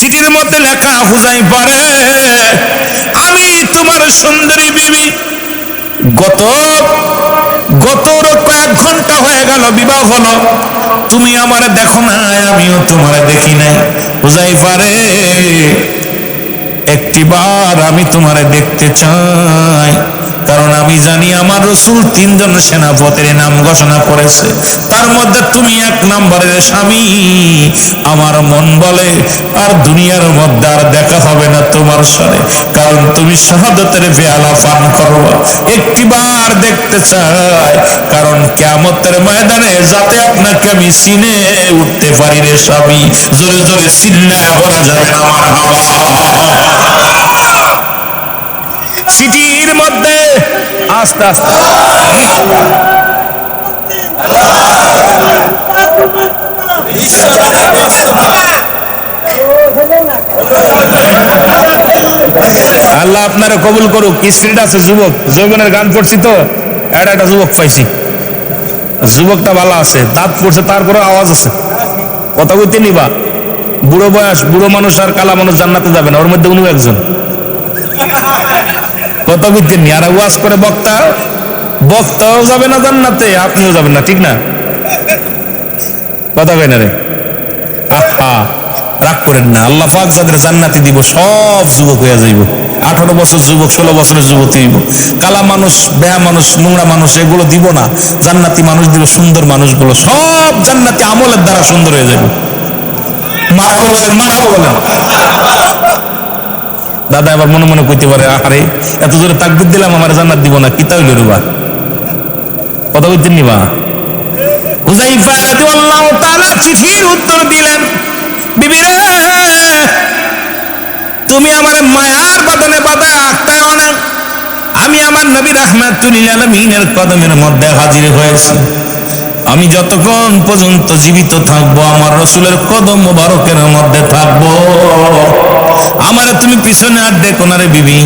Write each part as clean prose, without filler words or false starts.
চিঠির মধ্যে লেখা, হুযায়ফা রে, আমি তোমার সুন্দরী বিবি, গত কয়েক ঘন্টা হয়ে গেল বিবাহ হলো, তুমি আমারে দেখো না, আমিও তোমারে দেখি নাই। হুযায়ফা রে, একটিবার আমি তোমারে দেখতে চাই, কারণ আমি জানি আমার রাসূল 3 জন সেনাপতির নাম ঘোষণা করেছে, তার মধ্যে তুমি 1 নম্বরের স্বামী। আমার মন বলে আর দুনিয়ার মধ্যে আর দেখা হবে না তোমার সাথে, কারণ তুমি শাহাদাতের পেয়ালা পান করবা। একটিবার দেখতে চাই, কারণ কিয়ামতের ময়দানে যাতে আপনাকে আমি চিনে উঠতে পারি রে স্বামী। জোরে জোরে চিল্লায়া বলা যাবে না মারহাবা। চিঠির মধ্যে আস্তে আস্তে আল্লাহ আপনারা কবুল করুক। স্ত্রীট আছে যুবক, যৌবনের গান পড়ছি তো, একটা যুবক পাইছি, যুবকটা ভালো আছে, দাঁত পড়ছে, তারপরে আওয়াজ আছে, কথা কইতে নিবা। বুড়ো বয়স, বুড়ো মানুষ আর কালা মানুষ জান্নাতে যাবে না, ওর মধ্যে উনিও একজন। কথা কইতে নি, আর ওয়াজ করে বক্তাও যাবে না জান্নাতে, আপনিও যাবেন না, ঠিক না? কথা কই না রে, আহা রাগ করেন না। আল্লাহ পাক যাদের জান্নাতি দিব সব যুবক হয়ে যাইব। 18 বছর যুবক, 16 বছরের যুবতী হইব। কালা মানুষ, বেয়া মানুষ, নোংরা মানুষ এগুলো দিব না, জান্নাতি মানুষ দিব, সুন্দর মানুষগুলো সব জান্নাতি আমলের দ্বারা সুন্দর হয়ে যাবে। মারহাবা বলেন, মারহাবা বলেন। দাদা আবার মনে মনে কইতে পারে, আরে এত জোরে তাকবীর দিলাম, আমার জান্নাত দিব না, কি তাইলে রুবা, কথা কইতেন নিবা। হুযায়ফা রাদিয়াল্লাহু তাআলা চিঠির উত্তর দিলেন, বিবি রে, তুমি আমার মায়ার বাঁধনে বাঁধা আটকাও না। আমি আমার নবী রাহমাতুল লিল আলামিনের কদমের মধ্যে হাজির হয়েছি। আমি যতক্ষণ পর্যন্ত জীবিত থাকবো আমার রাসূলের কদম মোবারকের মধ্যে থাকবো। আমারে তুমি পিছনে আর দেখো না রে বিবি,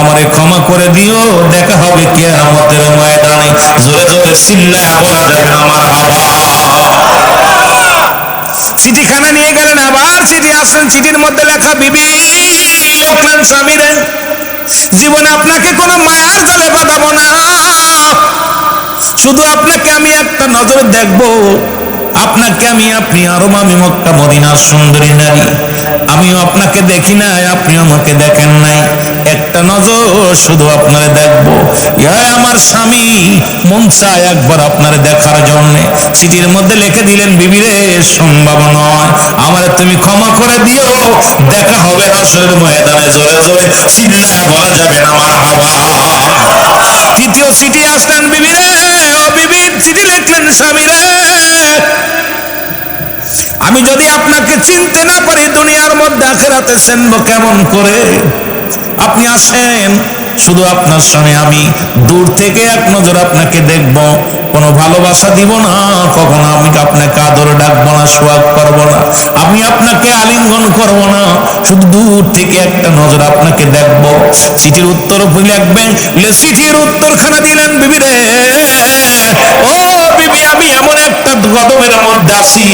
আমারে ক্ষমা করে দিও, দেখা হবে কিয়ামতের ময়দানে। জোরে জোরে চিল্লায়া বলা যাবে না মারহাবা। চিঠিখানা নিয়ে গেলেন, আবার চিঠি আসলেন, চিঠির মধ্যে লেখা, বিবি আপনার স্বামীরে, জীবনে আপনাকে কোনো মায়ার জালে বাঁধাবো না, শুধু আপনাকে আমি একটা নজর দেখবো। আপনাকে আপনি আরো আমি মক্কা মদিনার সুন্দরী নারী, আমিও আপনাকে দেখি নাই, আপনিও আমাকে দেখেন নাই, একটা নজর শুধু আপনারে দেখবো। ইয়া আমার স্বামী, মন চায় একবার আপনারে দেখার জন্য। চিঠির মধ্যে লিখে দিলেন, বিবি রে, সম্ভব নয়, আমারে তুমি ক্ষমা করে দিও, দেখা হবে হাসরের ময়দানে। জোরে জোরে চিল্লায়া বলা যাবে না মারহাবা। তৃতীয় চিঠি আসলেন, বিবি রে, ও বিবি, চিঠি লিখলেন, স্বামী রে, আমি যদি আপনাকে চিনতে না পারি দুনিয়ার মধ্যে আখিরাতে চিনবো কেমন করে? আপনি আসেন, শুধু আপনার সামনে আমি দূর থেকে এক নজর আপনাকে দেখব, কোনো ভালোবাসা দিব না, কখনো আমি আপনাকে আদর ডাকবো না, সোয়াগ করবো না, আমি আপনাকে আলিঙ্গন করবো না, শুধু দূর থেকে একটা নজর আপনাকে দেখব। চিঠির উত্তর লিখবেন, চিঠির উত্তরখানা দিলেন, বিবি রে, ও বিবি, আমি এমন একটা কদমের মধ্যে আছি,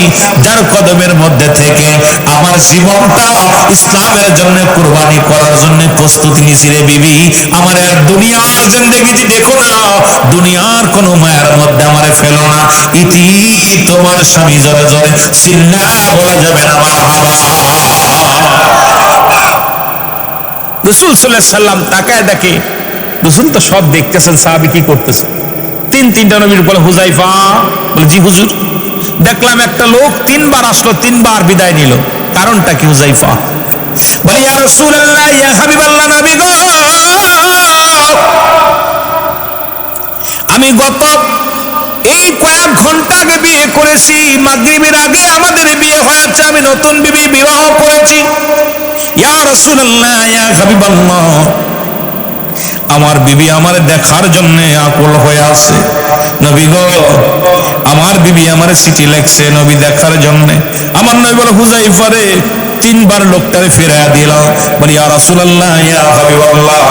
যার কদমের মধ্যে থেকে আমার জীবনটা ইসলামের জন্য কুরবানি করার জন্য প্রস্তুতি নিছি রে বিবি। আমার আর দুনিয়ার জিন্দেগি দেখো না, দুনিয়ার কোন মায়ের মধ্যে আমারে ফেলো না। ইতি তোমার স্বামী। জোরে জোরে চিল্লায়া বলা যাবে না মারহাবা। রাসূল সাল্লাল্লাহু আলাইহি সাল্লাম তাকায় দেখে, রাসূল তো সব দেখতেছেন, সাহাবী কি করতেছে। তিনটা নবীর বলে, হুযায়ফা, বলে জি হুজুর। দেখলাম একটা লোক 3 বার আসলো, 3 বার বিদায় নিল, কারণটা কি হুযায়ফা? বলে, ইয়া রাসূলুল্লাহ, ইয়া হাবিবাল্লাহ, নবী গো, আমি গত এই কয়েক ঘন্টা আগে বিয়ে করেছি, মাগরিবের আগে আমাদের বিয়ে হয়েছে, আমি নতুন বিবি বিবাহ করেছি। ইয়া রাসূলুল্লাহ, ইয়া হাবিবাল্লাহ, আমার বিবি আমার দেখার জন্য আকুল হয়ে আছে। নবী গো, আমার বিবি আমার চিঠি লিখছে নবী দেখার জন্য। আমার নবী বলে, হুযায়ফা রে, তিনবার লোকটারে ফিরাইয়া দিল। বলি ইয়া রাসূলুল্লাহ, ইয়া হাবিবাল্লাহ,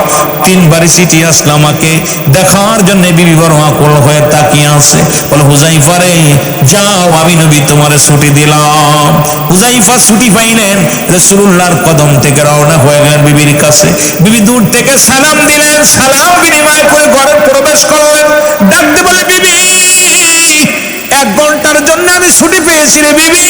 তিনবারই সিটি আসলো আমাকে দেখার জন্য। বিবি বড় আকুল হয়ে তাকিয়ে আছে। বলে হুযায়ফা রে, যাও, আমি নবী তোমারে ছুটি দিলাম। হুযায়ফা ছুটি পাইলেন, রাসূলুল্লাহর কদম থেকে রওনা হয়ে গেলেন বিবির কাছে। বিবি দূর থেকে সালাম দিলেন, সালাম বিনিময় করে ঘরে প্রবেশ করলেন। ডাকতে বলে, বিবি 1 ঘন্টার জন্য আমি ছুটি পেয়েছি রে বিবি,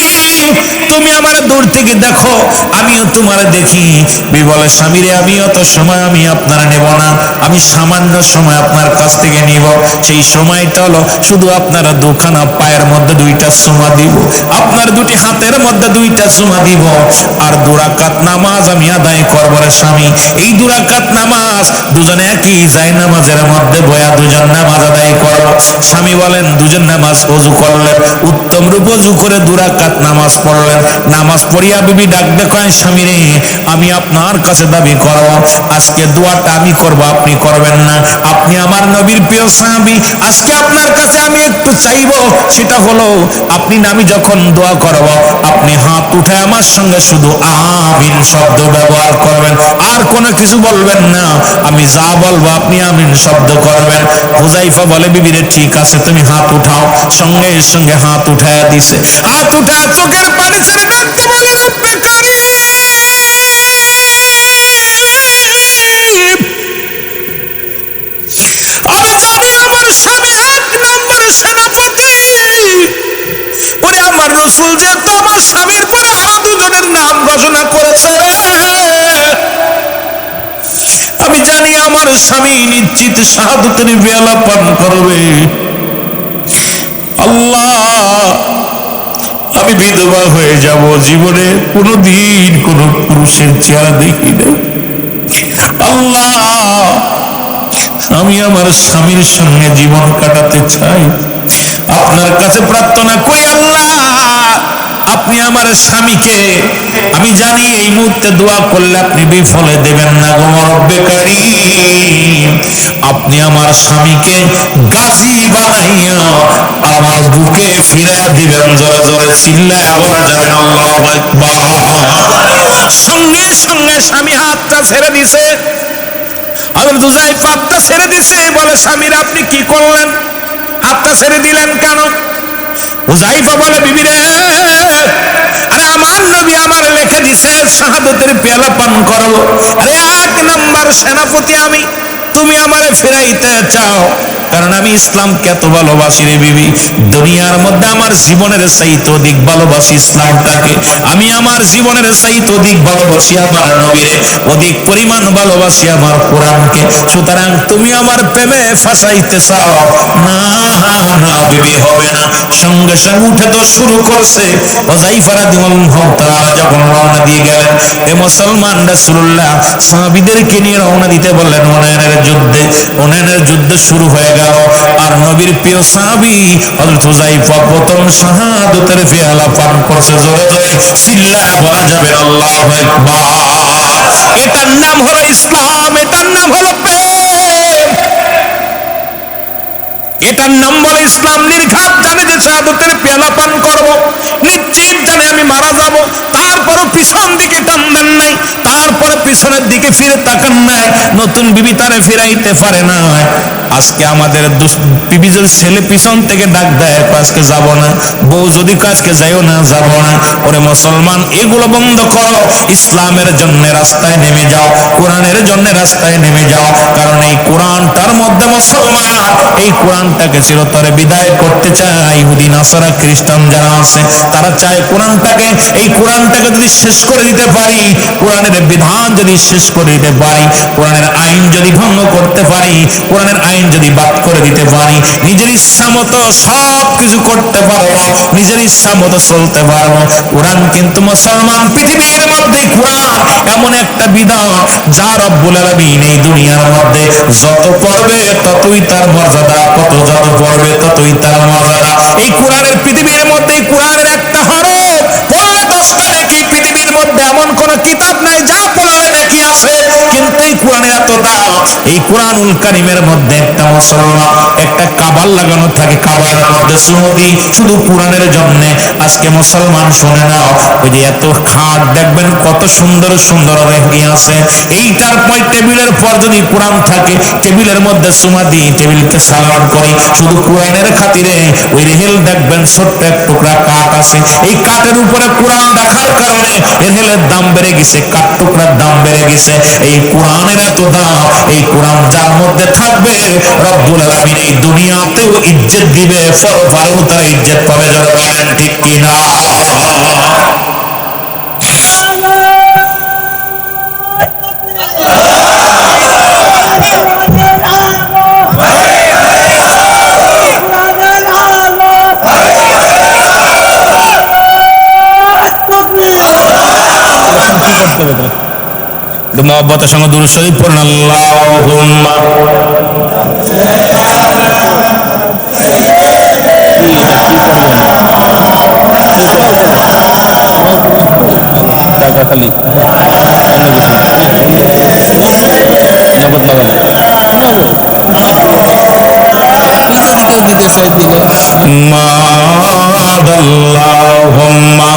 তুমি আমার দূর থেকে দেখো, আমিও তোমার দেখি। বিবি বলে, স্বামী রে, আমি অত সময় আমি আপনারা নেব না, আমি সামান্য সময় আপনার কাছ থেকে নিব। সেই সময়টা হলো শুধু আপনারা দুখানা পায়ের মধ্যে 2টা চুমা দিব, আপনার 2টি হাতের মধ্যে 2টা চুমা দিব, আর 2 রাকাত নামাজ আমি আদায় করব রে স্বামী। এই 2 রাকাত নামাজ দুজনে একই যায় নামাজের মধ্যে বয়া দুজন নামাজ আদায় করব। স্বামী বলেন, দুজন নামাজ ওযু করলেন, উত্তম রূপ ওযু করে 2 রাকাত নামাজ পড়লেন। নামাজ পড়িয়া বিবি ডাক দেখায়, স্বামী রে, আমি আপনার কাছে দাবি করব, আজকে দোয়াটা আমি করব, আপনি করবেন না। আপনি আমার নবীর প্রিয় সাহাবী, আজকে আপনার কাছে আমি একটু চাইব, সেটা হলো আপনি আমি যখন দোয়া করব, আপনি হাত উঠে আমার সঙ্গে শুধু আমিন শব্দ ব্যবহার করবেন, আর কোনো কিছু বলবেন না। আমি যা বলবো আপনি আমিন শব্দ করবেন। হুযায়ফা বলে, বিবি রে, ঠিক আছে, তুমি হাত উঠাও। সঙ্গে সঙ্গে হাত উঠায়া দিছে। হাত উঠায় চোখের পানি ছেড়ে ডাকতে বলে, রব্বে কারীম, আমি জানি আমার স্বামী 1 নম্বর সেনাপতি। ওরে আমার রাসূল যেহেতু আমার স্বামীর পরে আরো 2 জনের নাম ঘোষণা করেছে, আমি জানি আমার স্বামী নিশ্চিত শাহাদাতের পেয়ালা পান করবে। আল্লাহ, আমি বিধবা হয়ে যাব, জীবনে কোনোদিন কোন পুরুষের চেহারা দেখি না। আল্লাহ, আমি আমার স্বামীর সঙ্গে জীবন কাটাতে চাই। আপনার কাছে প্রার্থনা করি, আল্লাহ, আপনি আমার স্বামীকে, আমি জানি এই মুহূর্তে দোয়া করলে আপনি বিফলে দেবেন না গো রব্বে কারীম, আপনি আমার স্বামীকে গাজী বানাইয়া আমার বুকে ফিরাইয়া দিবেন। জোরে জোরে চিল্লায়া বলা যাবে আল্লাহু আকবার। সঙ্গে সঙ্গে স্বামী হাতটা ছেড়ে দিছে। হযরত হুযায়ফা হাতটা ছেড়ে দিছে। বলে, স্বামীর আপনি কি করলেন, হাতটা ছেড়ে দিলেন কেন? হুযায়ফা বলে, বিবি রে, আরে আমার নবী আমার লিখে দিছে শাহাদাতের পেয়ালা পান করব। আরে 1 নম্বর সেনাপতি আমি, তুমি আমারে ফিরাইতে চাও, কারণ আমি ইসলামকে এত ভালোবাসি রে বিবি। দুনিয়ার মধ্যে আমার জীবনের চাইতে অধিক ভালোবাসি ইসলামটাকে। আমি আমার জীবনের চাইতে অধিক ভালোবাসি আমার নবীরে, অধিক পরিমাণ ভালোবাসি আমার কোরআনকে। সুতরাং তুমি আমার প্রেমে ফাঁসাইতে চাও না, না বিবি, হবে না। সঙ্গে সঙ্গে উঠে তো শুরু করছে। হুযায়ফা রাদিয়াল্লাহু তাআলা যখন রওনা দিয়ে গেলেন, এ মুসলমান রাসূলুল্লাহ সাহাবীদেরকে নিয়ে রওনা দিতে বললেন হুনাইনের যুদ্ধে। হুনাইনের যুদ্ধ শুরু হয়ে গেল, আর নবীর প্রিয় সাহাবী হযরত হুযায়ফা প্রথম শাহাদাতের পেয়ালা পান করছে। জোরে জোরে চিল্লায়া বলা যাবে আল্লাহু আকবার। এটার নাম হলো ইসলাম, এটার নাম হলো প্রেম, এটার নাম বলে ইসলাম। নির্ঘাত জানে যে শাহাদাতের পেয়ালা পান করব, নিশ্চিত জানে আমি মারা যাব, তারপরও পিছন দিকে টান দেন নাই, তারপরে পিছনের দিকে ফিরে তাকান নাই। নতুন বিবি তারে ফিরাইতে পারে না। আজকে আমাদের বিবি যদি ছেলে পিছন থেকে ডাক দেয়, আজকে যাব না, বউ যদি আজকে যাইও না, যাব না। ওরে মুসলমান, এগুলো বন্ধ করো, ইসলামের জন্য রাস্তায় নেমে যাও, কোরআনের জন্য রাস্তায় নেমে যাও। কারণ এই কোরআনটার মধ্যে মুসলমান এই কোরআনটাকে চিরতরে বিদায় করতে চায়। ইহুদি নাসারা খ্রিস্টান যারা আছে, তারা চায় কোরআনটাকে, এই কোরআনটাকে যদি শেষ করে দিতে পারি, কোরআনের বিধান যদি শেষ করে দিতে পারি, কোরআনের আইন যদি ভঙ্গ করতে পারি, কোরআনের আইন যদি বাদ করে দিতে পারি, নিজের ইচ্ছা মতো সব কিছু করতে পারবো, নিজের ইচ্ছা মতো চলতে পারবো। কোরআন কিন্তু মুসলমান, পৃথিবীর মধ্যে কোরআন এমন একটা বিধান যা রব্বুল আলামিন এই দুনিয়ার মধ্যে যত পড়বে ততই তার মর্যাদা, কত যত পড়বে ততই তার মর্যাদা। এই কোরআনের পৃথিবীর মধ্যে কোরআনের একটা হরফ পড়লে 10টা নাকি। পৃথিবীর মধ্যে এমন কোন কিতাব নাই যা পড়লে নাকি আছে, কিন্তু এই কোরআনের এত দাম। এই কোরআনুল কারীমের মধ্যে একটা মুসলমান একটা কাবার লাগানো থাকে, কাবার মধ্যে সুন্নতি শুধু কোরআনের জন্য। আজকে মুসলমান শুনে নাও, ওই যে এত খাট দেখবেন কত সুন্দর সুন্দর রেখে আছে, এইটার পর টেবিলের পর যদি কোরআন থাকে টেবিলের মধ্যে সুমা দিই, টেবিলকে সালাম করি, শুধু কোরআনের খাতিরে ওই রেহেল দেখবেন ছোট্ট এক টুকরা কাঠ আছে, এই কাঠের উপরে কোরআন রাখার কারণে রেহেলের দাম বেড়ে গেছে, কাঠ টুকরার দাম বেড়ে গেছে। এই কোরআনের এত দাম, এই কোরআন যার মধ্যে থাকবে রব্বুল আলামিন এই দুনিয়াতেও ইজ্জত দিবে, পরকালেও তার ইজ্জত পাবে। যারা বলেন ঠিক কিনা? মহব্বতের সঙ্গে দুরূদ শরীফ পড়ুন। আল্লাহুম্মা টাকা খালি নগদ নগদ দিতে চাই দিলে আল্লাহুম্মা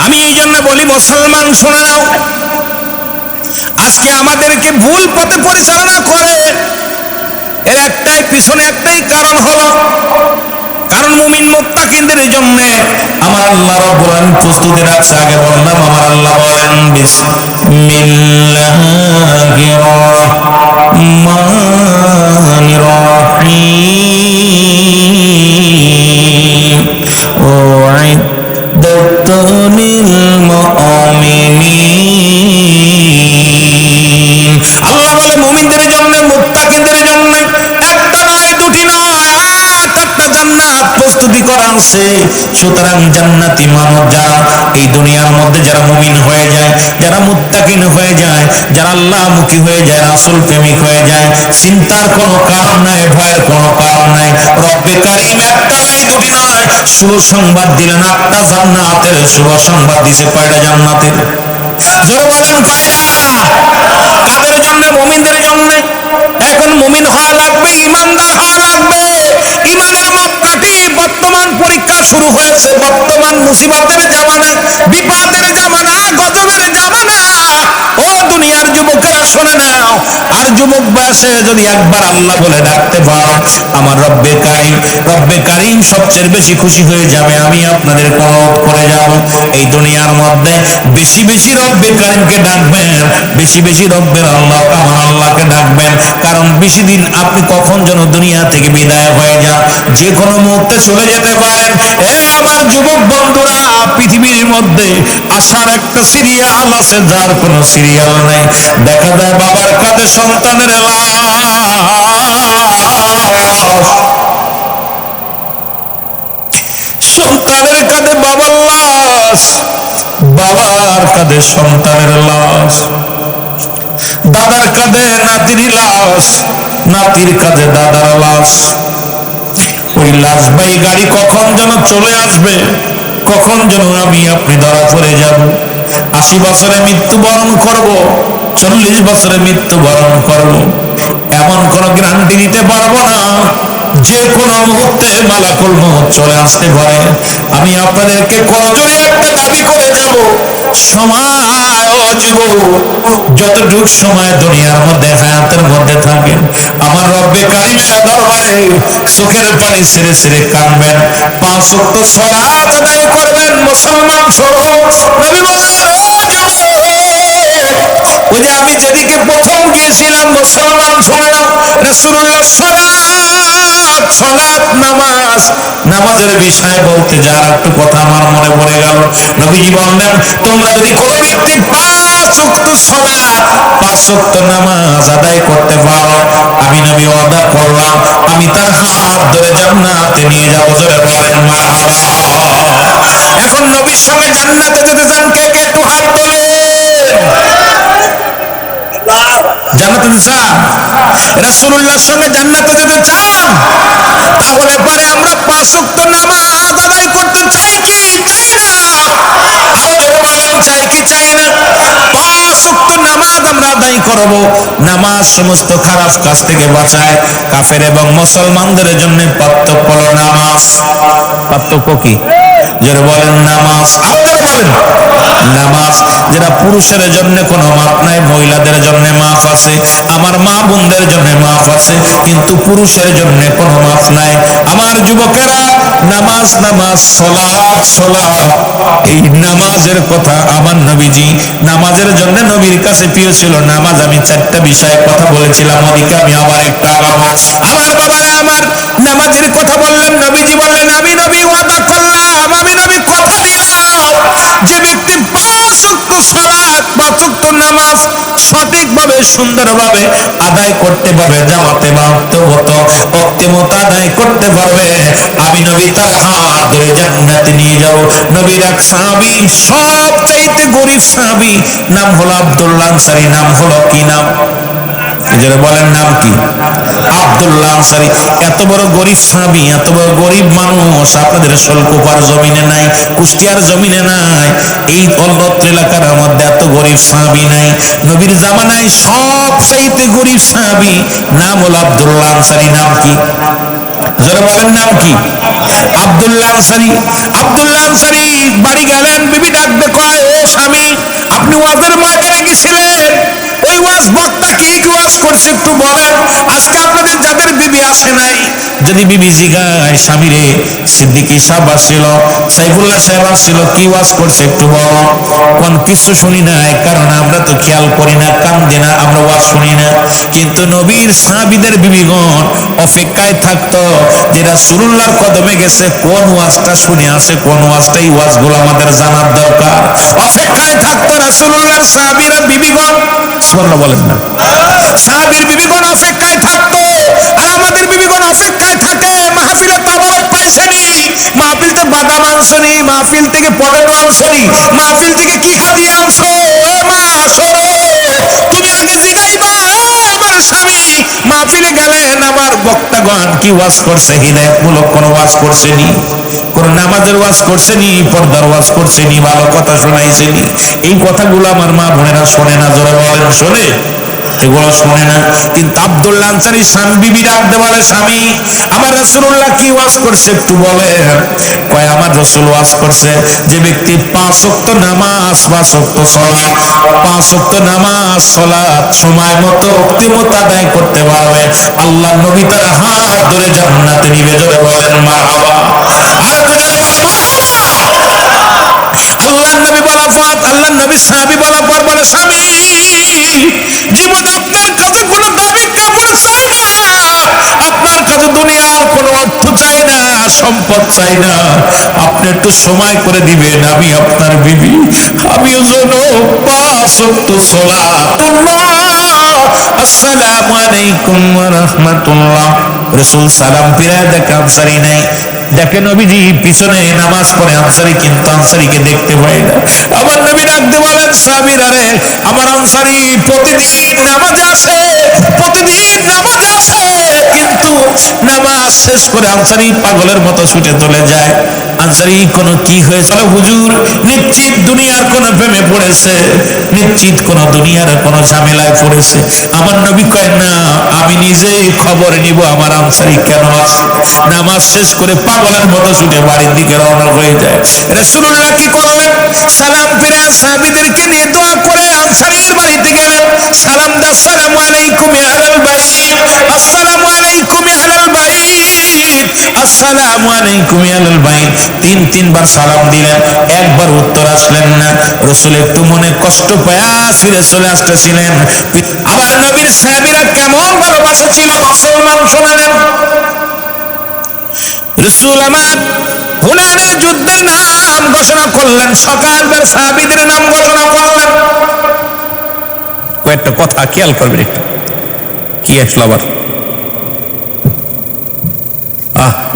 আমি এই জন্য বলি মুসলমান শুনে নাও, আজকে আমাদেরকে ভুল পথে পরিচালনা করে এর একটাই পিছনে একটাই কারণ হলো, কারণ মুমিন মুত্তাকিনদের জন্য আমার আল্লাহ রাব্বুল আলামিন প্রস্তুতি রাখছে। আগে বললাম আমার আল্লাহ বলেন বিসমিল্লাহির রহমানির রহিম উইদ্দাতুল মুমিনিন। আল্লাহ বলে মুমিনদের জন্য, মুত্তাকিনদের জন্য একটা নয়, দুটি নয়, একটা জান্নাত প্রস্তুতি করা আছে। সুতরাং জান্নাতি মানব যারা এই দুনিয়ার মধ্যে যারা মুমিন হয়ে যায়, যারা মুত্তাকিন হয়ে যায়, যারা আল্লাহমুখী হয়ে যায়, রাসূল প্রেমিক হয়ে যায়, চিন্তার কোনো কারণ নাই, ভয়ের কোনো কারণ নাই। রব্বে কারীম একটা নয়, দুটি নয়, শুভ সংবাদ দিলেন, একটা জান্নাতের শুভ সংবাদ দিছে। কয়টা জান্নাতের? জোরে বলেন কয়টা? কাদের জন্য? মুমিনদের জন্য। এখন মুমিন হওয়া লাগবে, ইমানদার হওয়া লাগবে। ইমানের মাপকাঠি বর্তমান পরীক্ষা শুরু হয়েছে, বর্তমান মুসিবতের জামানা, বিপদের জামানা, গজবের জামানা। ও দুনিয়ার যুবকেরা শুনে নাও, আর যুবক বয়সে যদি একবার আল্লাহ বলে ডাকতে পারো আমার রব্বে কারীম, রব্বে কারীম সবচেয়ে বেশি খুশি হয়ে যাবে। আমি আপনাদের অনুরোধ করে যাব, এই দুনিয়ার মধ্যে বেশি বেশি রব্বে কারীমকে ডাকবেন, বেশি বেশি রব্বের আল্লাহ আমার আল্লাহকে ডাকবেন। কারণ বেশি দিন আপনি কখন যেন দুনিয়া থেকে বিদায় হয়ে যান, যে কোনো মুহূর্তে চলে যেতে পারেন। এ আমার যুবক বন্ধুরা, পৃথিবীর মধ্যে আসার একটা সিরিয়াল আছে, যার কোনো সিরিয়াল নেই। দেখা যায় বাবার কাঁধে সন্তানের লাশ, সন্তানের কাঁধে বাবার লাশ, বাবার কাঁধে সন্তানের লাশ, দাদার কাঁধে নাতির লাশ, নাতির কাঁধে দাদার লাশ। ওই লাশবাহী গাড়ি কখন যেন চলে আসবে, কখন যেন আমি আপনি ধরা পড়ে যাব। 80 বছরে মৃত্যুবরণ করব, 40 বছরে মৃত্যুবরণ করব, এমন কোন গ্যারান্টি দিতে পারবো না। যে কোনো মুহূর্তে মালাকুল মউত চলে আসতে পারে। আমি আপনাদেরকে করজোড়ে একটা দাবি করে যাব, সময় ও যুবক, যতটুক সময় দুনিয়ার মধ্যে হায়াতের মধ্যে থাকেন, আমার রব্বে কারীমের দরবারে চোখের পানি ছেড়ে ছেড়ে কাঁদবেন, 5 ওয়াক্ত সালাত আদায় করবেন। মুসলমান শোনো, নবী বলেন ও যুবক, ওই যে আমি যেদিকে প্রথম গিয়েছিলাম, মুসলমান শোনো, রাসূলুল্লাহ সালাত নামাজ, নামাজের বিষয় বলতে যার একটু কথা আমার মনে পড়ে গেল। নবীজি বললেন তোমরা যদি কোনো ব্যক্তি 5 ওয়াক্ত সালাত, 5 ওয়াক্ত নামাজ আদায় করতে পারো, আমি নবী ওয়াদা করলাম আমি তার হাত ধরে জান্নাতে নিয়ে যাব। জোরে বলেন মারহাবা। এখন নবীর সঙ্গে জান্নাতে যেতে চান কে কে? একটু হাত তোলেন। যেতে চান? রাসূলুল্লাহর সঙ্গে জান্নাতে যেতে চান? তাহলে পরে আমরা 5 ওয়াক্ত নামাজ আদায় করতে চাই কি চাই না? চাই কি চাই না? 5 ওয়াক্ত নামাজ আমরা আদায় করব। নামাজ সমস্ত খারাপ কাজ থেকে বাঁচায়। কাফের এবং মুসলমানদের জন্য পার্থক্য হলো নামাজ। পার্থক্য কি? যারা বলেন নামাজ, আপনারা বলেন নামাজ। যারা পুরুষের জন্য কোনো মাপ নাই, মহিলাদের জন্য মাপ আছে, আমার মা বোনদের জন্য মাপ আছে, কিন্তু পুরুষের জন্য কোনো মাপ নাই। আমার যুবকেরা, নামাজ নামাজ, সালাত সালাত, এই নামাজের কথা আমার নবীজি নামাজের জন্য নবীর কাছে প্রিয় ছিল। নামাজ আমি 4টা বিষয়ে কথা বলেছিলাম, ওদিকে আমি আবার একটা আগাবো। আমার বাবারা আমার, নামাজের কথা বললেন, নবীজি বললেন আমি নবী ওয়াদা করলাম, আমি নবী কথা দিলাম, যে ব্যক্তি 5 ওয়াক্ত সালাত 5 ওয়াক্ত নামাজ সঠিকভাবে সুন্দরভাবে আদায় করতে পারবে, জামাতে বা ওয়াক্তে মতো আদায় করতে পারবে, আমি নবী তার হাত ধরে জান্নাতে নিয়ে যাব। নবীর এক সাহাবী, সবচাইতে গরীব সাহাবী, নাম হলো আব্দুল্লাহ আনসারী। নাম হলো কি নাম? যারা বলেন নাম কি? আব্দুল্লাহ আনসারী। এত বড় গরীব সাহাবী, এত বড় গরীব মানুষ আপনাদের শোলকুপার জমিনে নাই, কুষ্টিয়ার জমিনে নাই, এই অন্যত্র এলাকার মধ্যে এত গরীব সাহাবী নাই। নবীর জামানায় সবচাইতে গরীব সাহাবী নাম হলো আব্দুল্লাহ আনসারী। নাম কি? যারা বলেন নাম কি? আব্দুল্লাহ আনসারী। আব্দুল্লাহ আনসারী বাড়ি গেলেন, বিবি ডাকবে, কয় ও স্বামী, আপনি ওয়াজের ময়দানে গেছিলেন, ওই ওয়াজ বক্তা কি ওয়াজ করছে একটু বলেন। আজকে আপনাদের যাদের বিবি আসে নাই, যদি বিবি জিগায় স্বামী রে, সিদ্দিকী সাহেব আসছিল, সাইফুল্লাহ সাহেব আসছিল, কি ওয়াজ করছে একটু বলো। কোন কিছু শুনি নাই, কারণ আমরা তো খেয়াল করি না, কান দিই না, আমরা ওয়াজ শুনি না। কিন্তু নবীর সাহাবীদের বিবিগণ অপেক্ষায় থাকতো যে রাসূলুল্লাহর কদমে গেছে, কোন ওয়াজটা শুনে আসে, কোন ওয়াজটা, এই ওয়াজগুলো আমাদের জানার দরকার। অপেক্ষায় থাকতো রাসূলুল্লাহর সাহাবীরা বিবিগণ। সুবহানাল্লাহ বলেন না? সাহাবীর বিবিগণ অপেক্ষায় থাকতো, আর আমাদের বিবিগণ অপেক্ষায় থাকে। মাহফিলে তামাক পাইছেনি, মাহফিলতে বাদাম আনছনি, মাহফিল থেকে পটেটো আনছনি, মাহফিল থেকে কি হাদিয়া আনছো, এ মা শোনো, তুমি আগে জিগাইবা আমার স্বামী মাহফিলে গেলেন আমার বক্তাগণ কি ওয়াজ করছে, হিদায়াতমূলক কোন ওয়াজ করছেনি, কোন নামাজের ওয়াজ করছেনি, পর্দার ওয়াজ করছেনি, ভালো কথা শোনাইছেনি? এই কথাগুলো আমার মা বোনেরা শোনে না। জোরে বলেন শোনে? এগুলো শোনে না। কিন্তু আব্দুল্লাহ আনসারী স্বামী বিবি ডাকতে বলে, স্বামী আমার রাসূলুল্লাহ কি ওয়াজ করছে একটু বলে। কয় আমার রাসূল ওয়াজ করছে, যে ব্যক্তি 5 ওয়াক্ত নামাজ 5 ওয়াক্ত সালাত 5 ওয়াক্ত নামাজ সালাত সময় মতো ওক্তি মতো আদায় করতে পারবে, আল্লাহ নবী তার হাত ধরে জান্নাতে নিবে। জোরে বলেন মারহাবা। আর তো জোরে আল্লাহ নবী বলা পর, আল্লাহ নবী সাহাবী বলা পর বলে, স্বামী জীবন আপনার কাছে কোনো দামি কাপড় চাই না, আপনার কাছে দুনিয়ার কোনো অর্থ চাই না, সম্পদ চাই না, আপনি একটু সময় করে দিবেন, আমি আপনার বিবি, আমিও যেন 5 ওয়াক্ত সালাতুল্লাহ আসসালামু আলাইকুম ওয়া রাহমাতুল্লাহ। রাসূল সালাম ফিরায় দেখে আনসারী নাই, দেখে নবীজি পিছনে নামাজ পড়ে আনসারী, কিন্তু আনসারীকে দেখতে পাই না। আমার নবী ডাকতে বলেন, সাহাবীরা রে, আমার আনসারী প্রতিদিন নামাজে আসে, প্রতিদিন নামাজে আসে, কিন্তু নামাজ শেষ করে আনসারী পাগলের মতো ছুটে চলে যায়। আনসারী কোনো কি হয়েছে? হুজুর নিশ্চিত দুনিয়ার কোন প্রেমে পড়েছে, নিশ্চিত কোন দুনিয়ার কোন ঝামেলায় পড়েছে। আমার নবী কয় না, আমি নিজেই খবর নিব আমার আনসারী কেন আসে। নামাজ শেষ করে পাগলের মতো ছুটে বাড়ির দিকে রওনা হয়ে যায়। রাসূলুল্লাহ কি করলেন? সালাম ফিরে সাহাবীদেরকে নিয়ে দোয়া করে আনসারীর বাড়িতে গেলেন। সালাম দা, আসসালামু আলাইকুম ইয়া আহলাল বাইত, আসসালামু আলাইকুম ইয়া আহলাল বাইত, আসসালামু আলাইকুম ইয়া আহলাল বাইত। 3-3 সালাম দিলেন, একবার উত্তর আসলেন না। রাসূল একটু মনে কষ্ট পায়া ফিরে চলে আসতেছিলেন। আবার নবীর সাহাবীরা কেমন ভালোবাসা ছিল মুসলমান শুনে নেন। রাসূল আমার হুনাইনের যুদ্ধের নাম ঘোষণা করলেন, সকালবেলা সাহাবীদের নাম ঘোষণা করলেন। কয়েকটা কথা খেয়াল করবেন একটু। কি আসলো আবার?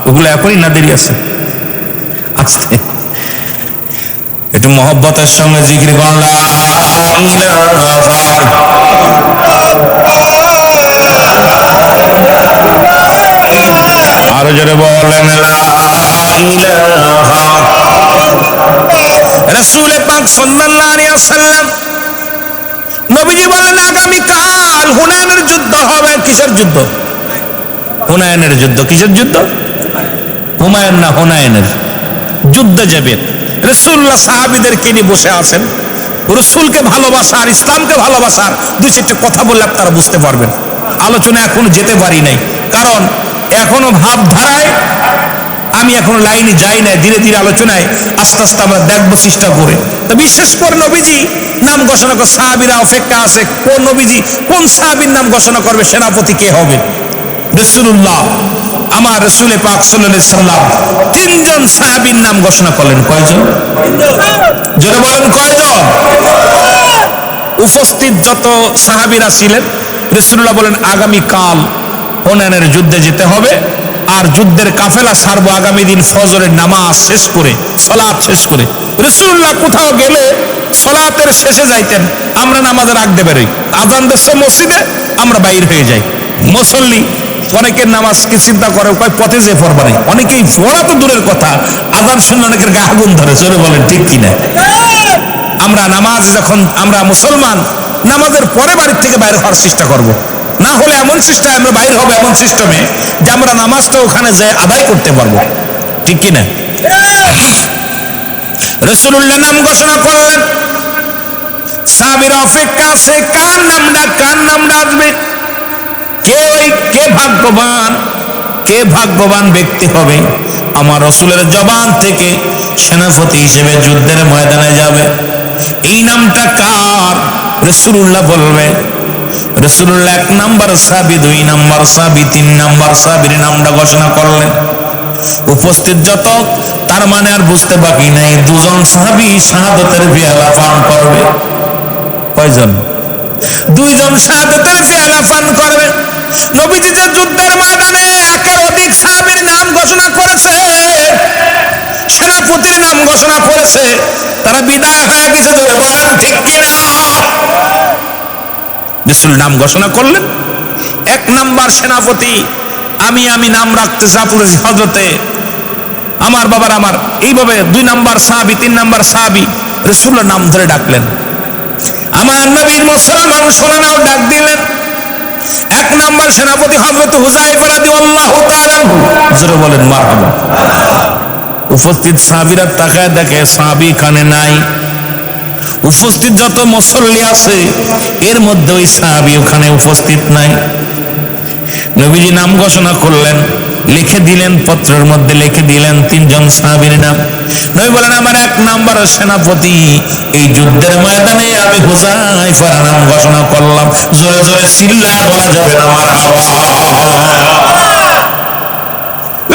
ওগুলো এখনই না দেরি আছে? আচ্ছা, একটু মহব্বতের সঙ্গে জিকির করলাম। আরো জোরে বলেন লা ইলাহা। রাসূল পাক সাল্লাল্লাহু আলাইহি ওয়াসাল্লাম নবীজি বলেন আগামীকাল হুনাইনের যুদ্ধ হবে। কিসের যুদ্ধ? হুনাইনের যুদ্ধ। কিসের যুদ্ধ? হুমায়ুন না, হুনাইনের যুদ্ধে যাবেন। রাসূলুল্লাহ সাহাবীদেরকে নিয়ে বসে আছেন। রাসূলকে ভালোবাসা আর ইসলামকে ভালোবাসার দুই চারটে কথা বললে আপনারা বুঝতে পারবেন। আলোচনা এখনো যেতে পারি নাই, কারণ এখনো ভাবধারায় আমি এখনো লাইনে যাই নাই। ধীরে ধীরে আলোচনায় আস্তে আস্তে আমরা দেখবো চেষ্টা করে। তো বিশেষ করে নবীজি নাম ঘোষণা করে, সাহাবীরা অপেক্ষা আছে কোন নবীজি কোন সাহাবীর নাম ঘোষণা করবে, সেনাপতি কে হবে। রাসূলুল্লাহ আমার রাসূল পাক সাল্লাল্লাহু আলাইহি সাল্লাম তিনজন সাহাবীর নাম ঘোষণা করলেন। কয়জন? জোরে বলেন কয়জন? উপস্থিত যত সাহাবীরা ছিলেন রাসূলুল্লাহ বলেন আগামীকাল হুনাইনের যুদ্ধে যেতে হবে, আর যুদ্ধের কাফেলা ছাড়বো আগামী দিন ফজরের নামাজ শেষ করে, সালাত শেষ করে। রাসূলুল্লাহ কোথাও গেলে সালাতের শেষে যাইতেন, আমরা নামাজের আগ দিয়ে বেরোই। আযান দিচ্ছে মসজিদে, আমরা বাইর হয়ে যাই। মুসল্লি অনেকের নামাজ কি চিন্তা করে, কয় পথে যে পড়বা নেই। অনেকেই পড়া তো দূরের কথা, আযান শুনলে অনেকের গা আগুন ধরে। চলে বলেন ঠিক কিনা? আমরা নামাজ যখন আমরা মুসলমান, নামাজের পরে বাড়ির থেকে বাইরে হওয়ার চেষ্টা করব। না হলে এমন সিস্টেমে আমরা বাইরে হবো, এমন সিস্টেমে যে আমরা নামাজটা ওখানে যে আদায় করতে পারবো। ঠিক কিনা? রাসূলুল্লাহ নাম ঘোষণা করলেন, সাহাবীরা অপেক্ষা আছে কার নামটা আসবে। কে ভাগ্যবান ব্যক্তি হবে আমার রাসূলের জবান থেকে সেনাপতি হিসেবে যুদ্ধের ময়দানে যাবে। এই নামটা কার? রাসূলুল্লাহ বলবে। রাসূলুল্লাহ 1 নাম্বার সাহাবী, 2 নাম্বার সাহাবী, 3 নাম্বার সাহাবীর নামটা ঘোষণা করলেন। উপস্থিত যত, তার মানে আর বুঝতে বাকি নাই, 2 জন সাহাবী শাহাদাতের পেয়ালা পান করবে। কয়জন? 2 জন শাহাদাতের পেয়ালা পান করবে। নবীজি যে যুদ্ধের ময়দানে একের অধিক সাহাবীর নাম ঘোষণা করেছে, সেনাপতির নাম ঘোষণা করেছে, তারা বিদায় হয়ে গেছে। ঠিক কিনা? রাসূল নাম ঘোষণা করলেন। 1 নাম্বার সেনাপতি আমি নাম রাখতে চাচ্ছি হযরতে আমার বাবার আমার, এইভাবে 2 নাম্বার সাহাবী, 3 নাম্বার সাহাবী রাসূলের নাম ধরে ডাকলেন। আমার নবীর মুসলমান শোনাও ডাক দিলেন। 1 নাম্বার সেনাপতি হযরত হুযায়ফা রাদিয়াল্লাহু তাআলা আনহু। জোরে বলেন মারহাবা। উপস্থিত সাহাবীরা তাকায় দেখে সাহাবী এখানে নাই। উপস্থিত যত মুসল্লি আছে এর মধ্যে ওই সাহাবী ওখানে উপস্থিত নাই। নবীজি নাম ঘোষণা করলেন, লিখে দিলেন, পত্রের মধ্যে লিখে দিলেন 3 জন সাহাবীর নাম। নবী বলেন আমার 1 নাম্বার সেনাপতি এই যুদ্ধের ময়দানে আমি হুযায়ফার নাম ঘোষণা করলাম। জোরে জোরে চিল্লায় বলা যাবে না মারহাবা।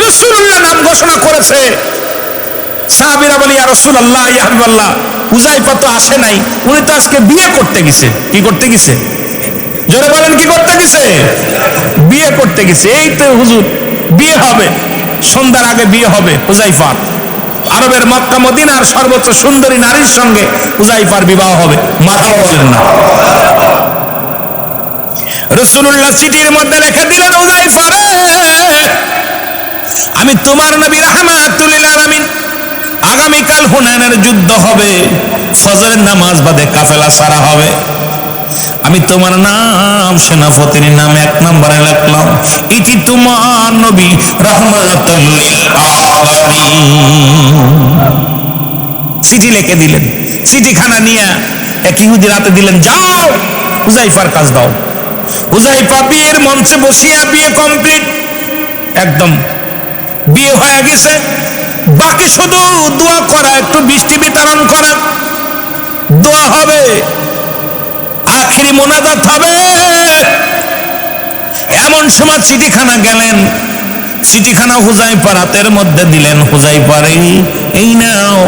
রাসূলুল্লাহ নাম ঘোষণা করেছে। সাহাবীরা বলে ইয়া রাসূলুল্লাহ, ইয়া হাবিবাল্লাহ, হুযায়ফা তো আসে নাই, উনি তো আজকে বিয়ে করতে গেছে। কি করতে গেছে? জোরে বলেন কি করতে গেছে? বিয়ে করতে গেছে। এই তো হুজুর বিয়ে হবে, সন্ধ্যার আগে বিয়ে হবে হুযায়ফার। আরবের মক্কা মদিনার সর্বোচ্চ সুন্দরী নারীর সঙ্গে হুযায়ফার বিবাহ হবে। মারহাবা বলেন না। রাসূলুল্লাহ চিঠির মধ্যে লিখে দিলেন, হুযায়ফা রে, আমি তোমার নবী রাহমাতুল লিল আলামিন, আগামীকাল হুনাইনের যুদ্ধ হবে, ফজরের নামাজ বাদে কাফেলা সারা হবে। আমি তোমার নাম সেনাপতির নাম 1 নম্বরে লিখলাম, ইতি তোমার নবী রাহমাতুল লিল আলামিন। চিঠি লিখে দিলেন। চিঠিখানা নিয়ে এক ইহুদির হাতে দিলেন, যাও হুযায়ফার কাজ দাও। হুযায়ফা বিয়ের মঞ্চে বসিয়া বিয়ে কমপ্লিট, একদম বিয়ে হয়ে গেছে। বাকি শুধু দোয়া করা, একটু বৃষ্টি বিতরণ করা, দোয়া হবে, আখিরি মোনাজাত হবে। এমন সময় চিঠিখানা গেলেন, চিঠিখানা হুযায়ফার হাতের মধ্যে দিলেন। হুযায়ফা রে, এই নাও,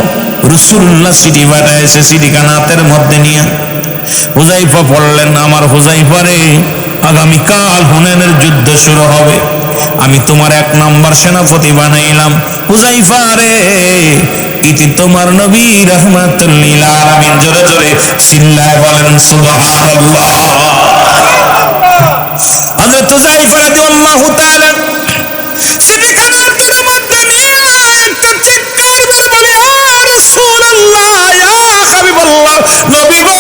রাসূলুল্লাহ চিঠি পাঠাইছে। চিঠিখানা হাতের মধ্যে নিয়ে হুযায়ফা পড়লেন, আমার হুযায়ফা রে, আগামীকাল হুনাইনের যুদ্ধ শুরু হবে, আমি তোমার 1 নম্বর সেনাপতি বানাইলাম। হুযায়ফা রে, ইতি তোমার নবী রাহমাতুল লিল আলামিন। জোরে জোরে চিল্লায় বলেন সুবহানাল্লাহ। হযরত হুযায়ফা রাদিয়াল্লাহু তাআলা সিটিখানার দিনের মধ্যে নিয়ে একটা চিৎকার মেরে বলে, ইয়া রাসূলুল্লাহ, ইয়া হাবিবাল্লাহ, নবী গো,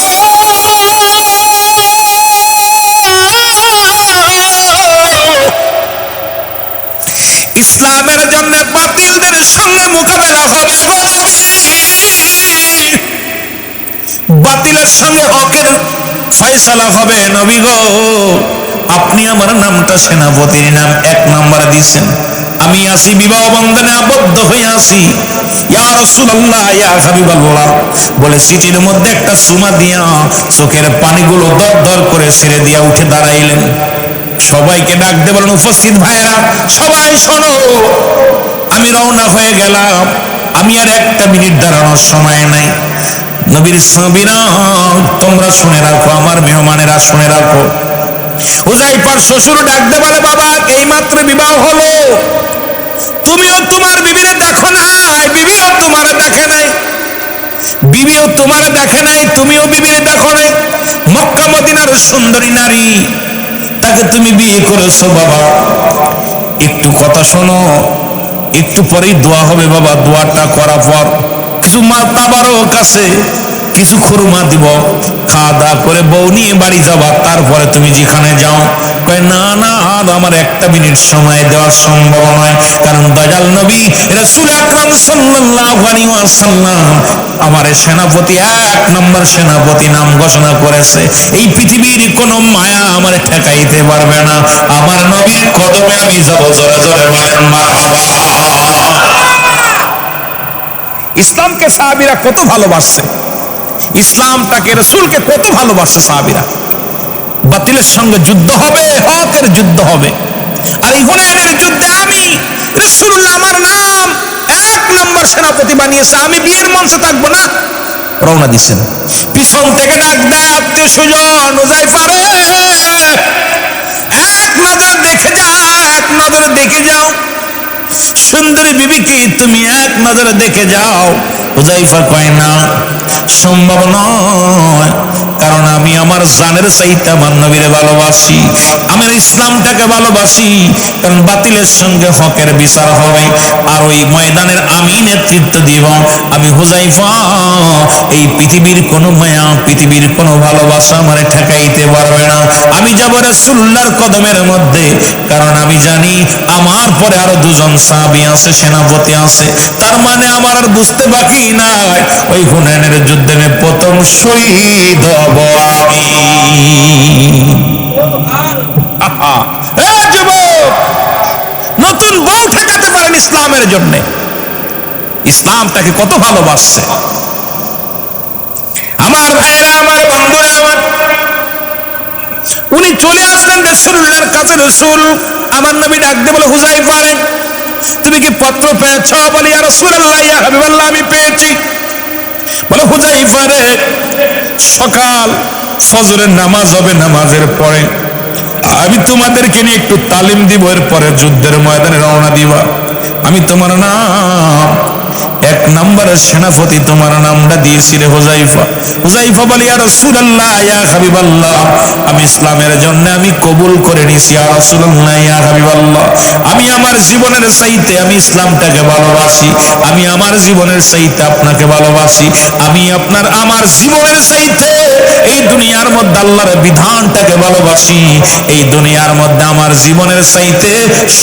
ইসলামের জন্য বাতিলদের সঙ্গে মোকাবেলা হবে গো নবী, বাতিলের সঙ্গে হকের ফয়সালা হবে নবী গো। আপনি আমার নামটা সেনাপতির নাম 1 নম্বরে দিয়েছেন, আমি আসি বিবাহ বন্ধনে আবদ্ধ হয়ে আসি, ইয়া রাসূলুল্লাহ, ইয়া হাবিবাল্লাহ বলে সিটির মধ্যে একটা সুমা দিয়া চোখের পানিগুলো দরদর করে ছেড়ে দিয়া উঠে দাঁড়াইলেন। সবাইকে ডাক দিয়ে বলেন, উপস্থিত ভাইরা সবাই শোনো, আমি রওনা হয়ে গেলাম, আমি আর 1টা মিনিট দাঁড়ানোর সময় নাই। নবীর সাহাবীরা তোমরা শুনে রাখো, আমার মেহমানেরা শুনে রাখো। হুযায়ফার শ্বশুর ডাক দিয়ে বলে, বাবা এইমাত্র বিবাহ হলো, তুমিও তোমার বিবিরে দেখো নাই, বিবিও তোমার দেখে নাই, বিবিও তোমার দেখে নাই, তুমিও বিবিরে দেখো নাই, মক্কা মদিনার সুন্দরী নারী, তাকে তুমি বিয়ে করেছো বাবা। একটু কথা শোনো, একটু পরেই দোয়া হবে বাবা, দোয়াটা করার পর কিছু তাবারক আছে, কিছু খুরমা দিব, খাওয়া দাওয়া করে বউ নিয়ে বাড়ি যাবা, তারপরে তুমি যেখানে যাও। কয় না না, আমার 1টা মিনিট সময় দেওয়া সম্ভব নয়, কারণ দয়াল নবী রাসূল আকরাম সাল্লাল্লাহু আলাইহি ওয়াসাল্লাম আমার সেনাপতি, 1 নম্বর সেনাপতি নাম ঘোষণা করেছে। এই পৃথিবীর কোন মায়া আমার ঠেকাইতে পারবে না, আমার নবীর কদমে আমি যাব। জোরে জোরে বলেন মারহাবা। ইসলামকে সাহাবীরা কত ভালোবাসছে, ইসলামটাকে, রাসূলকে কত ভালোবাসছে সাহাবীরা। বাতিলের সঙ্গে যুদ্ধ হবে, হকের যুদ্ধ হবে। আর এই হুনাইনের যুদ্ধে আমি রাসূলুল্লাহ আমার নাম 1 নম্বর সেনাপতি বানিয়েছে, আমি বিয়ের মঞ্চে থাকবো না। রওনা দিছেন, পিছন থেকে ডাক দেয় আত্মীয় স্বজন, হুযায়ফা রে, 1 নজর দেখে যাও, 1 নজর দেখে যাও, সুন্দরী বিবিকে তুমি 1 নজরে দেখে যাও। হুযায়ফা কয় না, সম্ভব নয়, কারণ আমি আমার জানের চাইতে আমার নবীরে ভালোবাসি, আমার ইসলামটাকে ভালোবাসি, কারণ বাতিলের সঙ্গে হকের বিচার হবে, আর ওই ময়দানের আমি নেতৃত্ব দিব। আমি হুযায়ফা, এই পৃথিবীর কোনো মায়া, পৃথিবীর কোনো ভালোবাসা আমার ঠেকাইতে পারবে না। আমি যাব রাসূলুল্লাহর কদমের মধ্যে, কারণ আমি জানি আমার পরে আরো 2 জন সাহাবী আছে, সেনাপতি আছে, তার মানে আমার আর বুঝতে বাকি নাই, ওই হুনাইনের যুদ্ধে প্রথম শহীদ হব আমি। যুবক, নতুন বউ ঠেকাতে পারেন ইসলামের জন্য, ইসলামটাকে কত ভালোবাসছে। আমার ভাইরা, আমার বন্ধুরা, আমার উনি চলে আসলেন রাসূলুল্লাহর কাছে। রাসূল আমার নবী ডাক দিয়ে বলে, হুযায়ফা রে, তুমি কি পত্র পেয়েছো? বলি, ইয়া রাসূলুল্লাহ, ইয়া হাবিবাল্লাহ, আমি পেয়েছি। বলে, হুযায়ফা রে, সকাল ফজরের নামাজ হবে, নামাজের পরে আমি তোমাদেরকে নিয়ে একটু তালিম দিব, এরপরে যুদ্ধের ময়দানে রওনা দিবা। আমি তোমার নাম 1 নম্বরের সেনাপতি, তোমার নামটা দিয়েছি রে হুযায়ফা। হুযায়ফা বলে, ইয়া রাসূলুল্লাহ, ইয়া হাবিবাল্লাহ, আমি ইসলামের জন্য আমি কবুল করে নিছি। ইয়া রাসূলুল্লাহ, ইয়া হাবিবাল্লাহ, আমি আমার জীবনের চাইতে আমি ইসলামটাকে ভালোবাসি, আমি আমার জীবনের চাইতে আপনাকে ভালোবাসি, আমি আমার জীবনের চাইতে এই দুনিয়ার মধ্যে আল্লাহর বিধানটাকে ভালোবাসি, এই দুনিয়ার মধ্যে আমার জীবনের চাইতে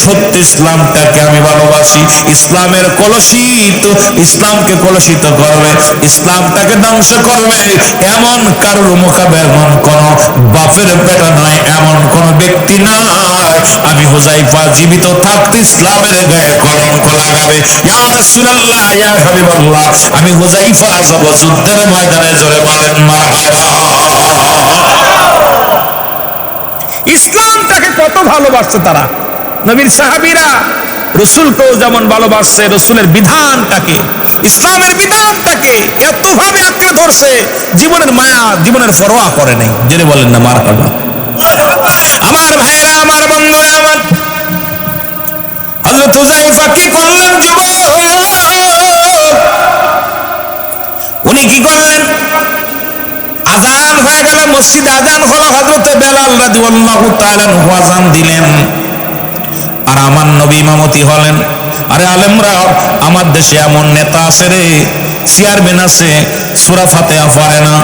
সত্য ইসলামটাকে আমি ভালোবাসি। ইসলামের কলুষিত, ইসলামকে কলুষিত করবে, ইসলামটাকে ধ্বংস করবে, এমন কারোর মোকাবেলা, এমন কোন বাপের বেটা নয়, এমন কোন ব্যক্তি নয়, আমি হুযায়ফা জীবিত থাকতে ইসলামের গায়ে কলঙ্ক লাগাবে। ইয়া রাসূলুল্লাহ, ইয়া হাবিবাল্লাহ, আমি হুযায়ফা যাব যুদ্ধের ময়দানে। জোরে বলেন মারহাবা। ইসলামটাকে কত ভালোবাসছে তারা, নবীর সাহাবীরা রাসূলকেও যেমন ভালোবাসছে, রাসূলের বিধানটাকে, ইসলামের বিধানটাকে এতভাবে আঁকড়ে ধরছে, জীবনের মায়া, জীবনের পরোয়া করে নাই। জেনে বলেন না মারহাবা। আমার ভাইরা, আমার বন্ধুরা, আমার হযরত হুযায়ফা কি করলেন? যুবক, উনি কি করলেন? আজান হয়ে গেল, মসজিদে আজান হলো, হযরতে বেলাল রাদিয়াল্লাহু তাআলা আনহু আজান দিলেন আর আমার নবী ইমামতি হলেন। আরে আলেমরা, আমার দেশে এমন নেতা আছে রে, চেয়ারম্যান আছে সূরা ফাতিহা পড়ে না,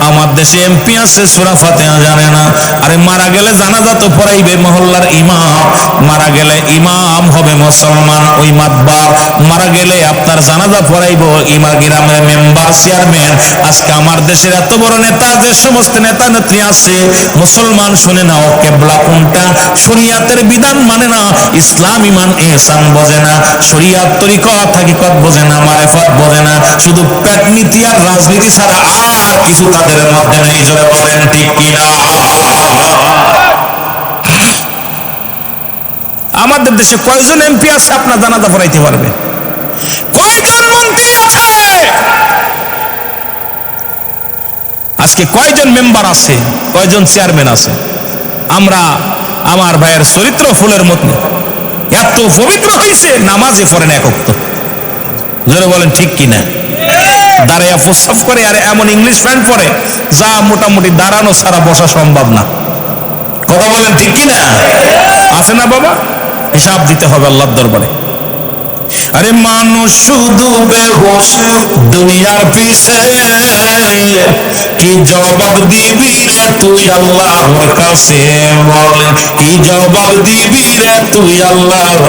আমার দেশে এমপি আছে সূরা ফাতিহা জানে না। আরে মারা গেলে জানাজা তো পড়াইবে মহল্লার ইমাম, মারা গেলে ইমাম হবে মুসলমান ওই মাতবার, মারা গেলে আপনার জানাজা পড়াইব ইমা গ্রামের মেম্বার চেয়ারম্যান। আজকে আমার দেশের এত বড় নেতা, যে সমস্ত নেতা নেত্রী আছে, মুসলমান শুনে না ও কেবলা কোনটা, শরিয়াতের বিধান মানে না, ইসলাম ইমান ইহসান বোঝে না, শরিয়াত তরিকত হাকিকত বোঝে না, মারিফত বোঝে না, শুধু পেট নীতি আর রাজনীতি ছাড়া আর কিছু তাদের মধ্যে নেই। জোরে বলেন ঠিক কিনা? আমাদের দেশে কয়জন এমপি আছে আপনার জানাজা পড়াইতে পারবে? কয়জন মন্ত্রী আছে? আজকে কয়জন মেম্বার আছে, কয়জন চেয়ারম্যান আছে? আমরা আমার ভাইয়ের চরিত্র ফুলের মতো এত পবিত্র হয়েছে, নামাজে পড়েন এক ওয়াক্ত। জোরে বলেন ঠিক কিনা? দাঁড়াইয়া প্রস্রাব করে আর এমন ইংলিশ প্যান্ট পরে যা মোটামুটি দাঁড়ানো ছাড়া বসা সম্ভব না। কথা বলেন ঠিক কিনা? আছে না বাবা? হিসাব দিতে হবে আল্লাহর দরবারে। আরে মানুষ শুধু বেহুশ দুনিয়ার পিছে, কি জবাব দিবি রে তুই আল্লাহর কাছে? বলেন কি জবাব দিবি রে তুই আল্লাহর?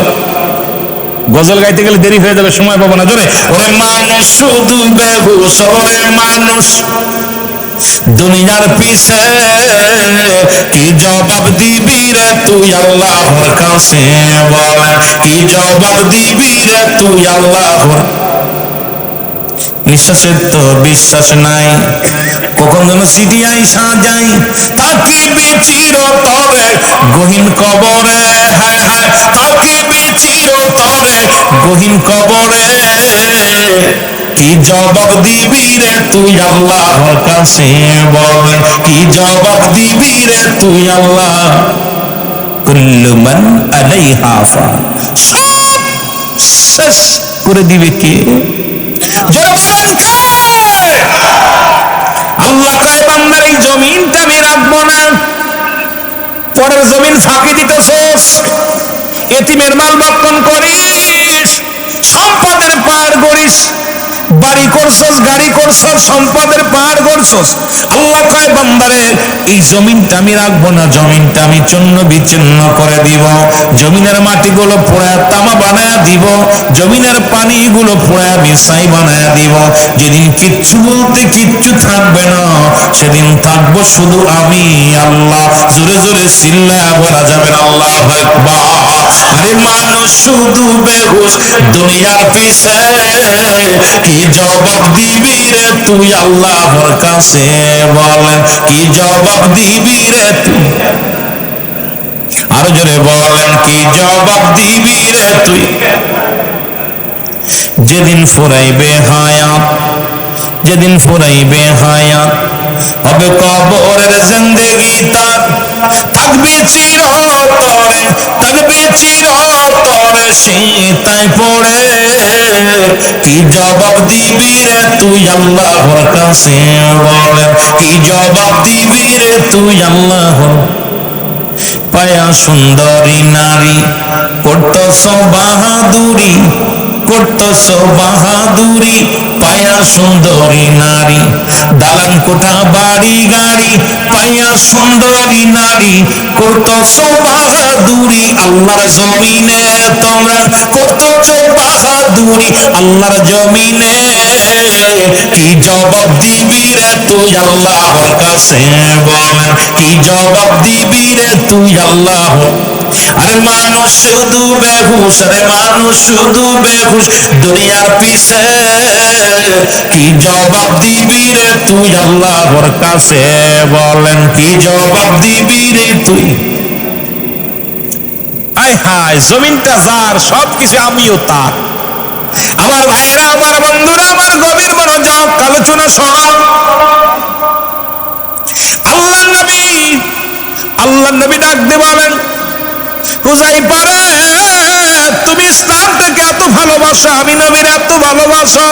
গজল গাইতে গেলে দেরি হয়ে যাবে, সময় পাবো না। জোরে ওরে মানুষ শুধু বেহুশ, ওরে মানুষ দুনিয়ার পিছে, কি জবাব দিবি রে তুই আল্লাহর কাছে? বলেন কি জবাব দিবি রে তুই আল্লাহর? নিঃশ্বাসের তো বিশ্বাস নাই, কখন যেন সিটি আইসা যাই, তাকিবি চিরতরে গহীন কবরে, হায় হায় তাকিবি চিরতরে গহীন কবরে, কি জবাব দিবি রে তুই আল্লাহর কাছে? বলেন কি জবাব দিবি রে তুই আল্লাহ? কুল্লু মান আলাইহা ফান, সব শেষ করে দিবে কে? আল্লাহ কয় বান্দার এই জমিনটা আমি রাখবো না, পরের জমিন ফাঁকি দিতেছস, এতিমের মাল বক্ষণ করিস, সম্পদের পাহাড় গড়িস, বাড়ি করছস, গাড়ি করছস, সম্পদের পাহাড় করছস। আল্লাহ কয় বান্দারে এই জমিনটা আমি রাখবো না, জমিনটা আমি চূর্ণ বিচ্ছিন্ন করে দিব, জমিনের মাটিগুলো পোড়া তামা বানায়া দিব, জমিনের পানিগুলো পোড়া মিশাই বানায়া দিব। যেদিন কিচ্ছু বলতে কিচ্ছু থাকবে না, সেদিন থাকবো শুধু আমি আল্লাহ। জোরে জোরে চিল্লায়া বলা যাবে না আল্লাহু আকবার। আরে মানুষ শুধু বেহুশ দুনিয়ার পিছে, কি জবাব দিবি রে তুই আল্লাহর কাছে? বলেন কি জবাব দিবি রে তুই? আরো জোরে বলেন কি জবাব দিবি রে তুই? যেদিন ফুরাইবে হায়াত, যেদিন ফুরাইবে হায়াত, হবে কবরের জিন্দেগি তার, থাকবে চিরতরে, থাকবে চিরতরে সীতায় পড়ে, কি জবাব দিবি রে তুই আল্লাহর কাছে? বলেন কি জবাব দিবি রে তুই আল্লাহর? পায়া সুন্দরী নারী করতেছ বাহাদুরি, করতেছ বাহাদুরি, পায়া সুন্দরী নারী, দালান কোঠা বাড়ি গাড়ি, পায়া সুন্দরী নারী করতেছ বাহাদুরি, আল্লাহর জমিনে তোমরা করতেছ বাহাদুরি, আল্লাহর জমিনে, কি জবাব দিবি রে তুই আল্লাহর কাছে? বলেন কি জবাব দিবি রে তুই আল্লাহ? আরে মানুষ শুধু বেহুশ, আরে মানুষ শুধু বেহুশ দুনিয়ার পিছে, কি জবাব দিবি রে তুই আল্লাহর কাছে? বলেন কি জবাব দিবি রে তুই? আয় হায়, জমিনটা যার, সবকিছু আমিও তার। আমার ভাইরা, আমার বন্ধুরা, আমার গভীর মনোযোগ আলোচনা শোনো। আল্লাহ নবী ডাক দিয়ে বলেন, হুযায়ফা রে, তুমি ইসলামটাকে এত ভালোবাসো, আমি নবীর এত ভালোবাসো?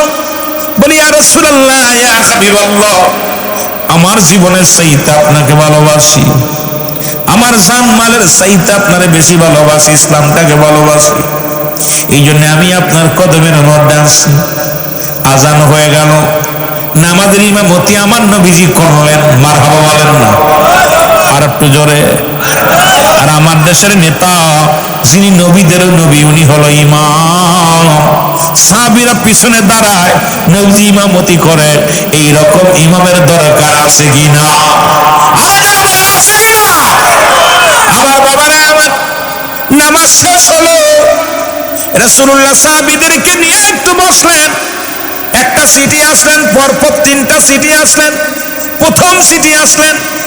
বলি ইয়া রাসূলুল্লাহ, ইয়া হাবিবাল্লাহ, আমার জীবনের চাইতে আপনাকে ভালোবাসি, আমার জান মালের চাইতে আপনারে বেশি ভালোবাসি, ইসলামটাকে ভালোবাসি। এই জন্য আমি আপনার কদমের মধ্যে আছি। আজান হয়ে গেল, নামাজের ইমামতি আমার নবীজি করলেন, মারহাবা বলেন না আর একটু জোরে। আর আমার দেশের নেতা যিনি নবীদের নবী, উনি হলো ইমাম। সাহাবীরা পিছনে দাঁড়ায়, নবী ইমামতি করে। এই রকম ইমামের দরকার আছে কিনা? আবার বাবারা আমার, নামাজ শেষ হলো, রাসূলুল্লাহ সাহাবীদেরকে নিয়ে একটু বসলেন। একটা সিটি আসলেন, পরপর তিনটা সিটি আসলেন। প্রথম সিটি আসলেন,